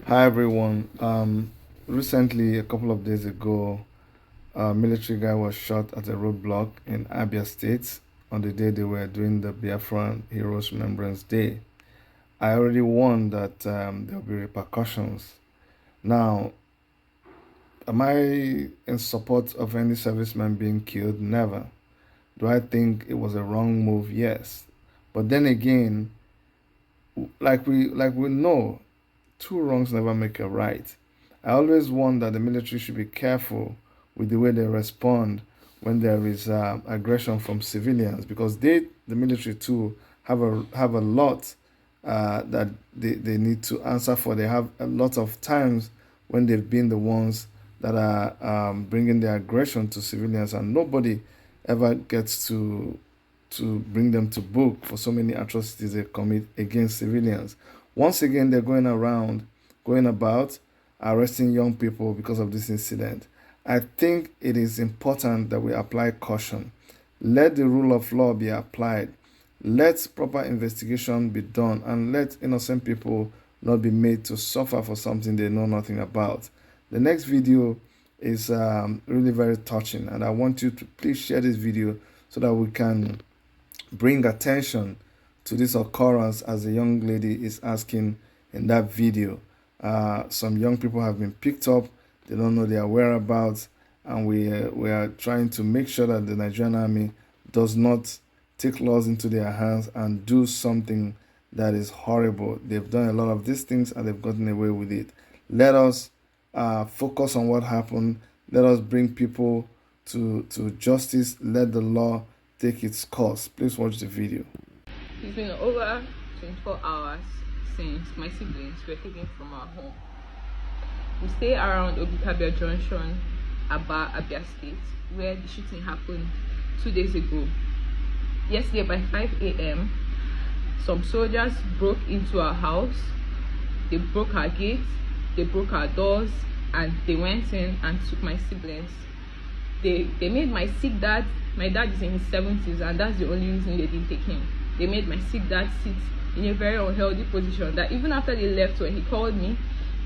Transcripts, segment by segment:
Hi everyone. Recently, a couple of days ago, a military guy was shot at a roadblock in Abia State on the day they were doing the Biafran Heroes Remembrance Day. I already warned that there will be repercussions. Now, am I in support of any serviceman being killed? Never. Do I think it was a wrong move? Yes. But then again, like we know, two wrongs never make a right. I always warn that the military should be careful with the way they respond when there is aggression from civilians, because the military too, have a lot that they need to answer for. They have a lot of times when they've been the ones that are bringing the aggression to civilians, and nobody ever gets to bring them to book for so many atrocities they commit against civilians. Once again, they're going about arresting young people because of this incident. I think it is important that we apply caution. Let the rule of law be applied. Let proper investigation be done, and let innocent people not be made to suffer for something they know nothing about. The next video is really very touching, and I want you to please share this video so that we can bring attention to this occurrence, as the young lady is asking in that video. Some young people have been picked up, they don't know their whereabouts, and we are trying to make sure that the Nigerian army does not take laws into their hands and do something that is horrible. They've done a lot of these things and they've gotten away with it. Let us focus on what happened. Let us bring people to justice. Let the law take its course. Please watch the video. It's been over 24 hours since my siblings were taken from our home. We stay around Obikabia Junction, Abia State, where the shooting happened 2 days ago. Yesterday by 5 a.m., some soldiers broke into our house. They broke our gates, they broke our doors, and they went in and took my siblings. They made my sick dad. My dad is in his 70s, and that's the only reason they didn't take him. They made my sick dad sit in a very unhealthy position, that even after they left, when he called me,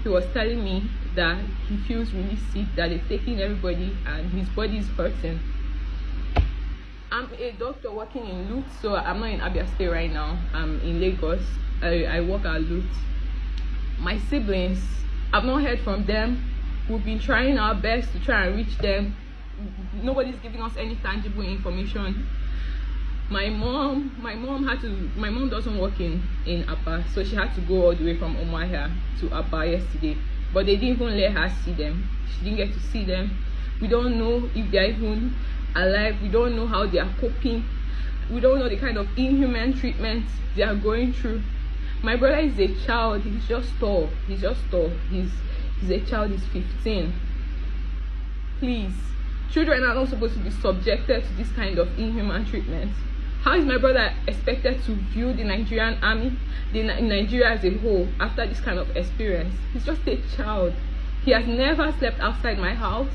he was telling me that he feels really sick, that they've taken everybody and his body is hurting. I'm a doctor working in Lut, so I'm not in Abia State right now. I'm in Lagos. I work at Lut. My siblings, I've not heard from them. We've been trying our best to try and reach them. Nobody's giving us any tangible information. My mom doesn't work in Aba, so she had to go all the way from Umuahia to Aba yesterday, but they didn't even let her see them. She didn't get to see them. We don't know if they're even alive. We don't know how they are coping. We don't know the kind of inhuman treatment they are going through. My brother is a child. He's just tall. He's a child. He's 15. Please, children are not supposed to be subjected to this kind of inhuman treatment. How is my brother expected to view the Nigerian army, Nigeria as a whole, after this kind of experience? He's just a child. He has never slept outside my house,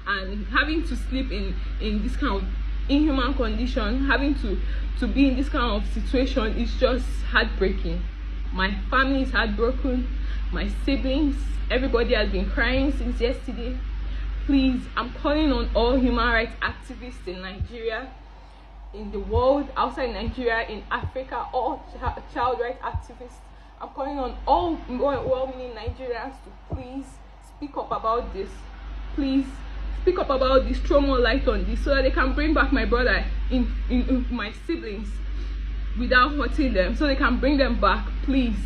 and having to sleep in this kind of inhuman condition, having to be in this kind of situation is just heartbreaking. My family is heartbroken. My siblings, everybody has been crying since yesterday. Please, I'm calling on all human rights activists in Nigeria, in the world, outside Nigeria, in Africa, all child rights activists. I'm calling on all well-meaning Nigerians to please speak up about this. Please speak up about this, throw more light on this, so that they can bring back my brother in my siblings without hurting them, so they can bring them back, please.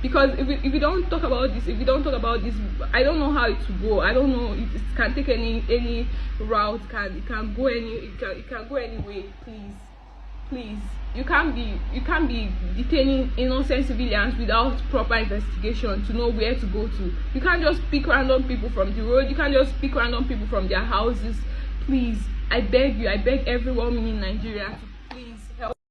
Because if we don't talk about this, I don't know how it will go. I don't know if it can take any route. It can go any way. Please. You can't be detaining innocent civilians without proper investigation to know where to go to. You can't just pick random people from the road. You can't just pick random people from their houses. Please, I beg you, I beg everyone in Nigeria to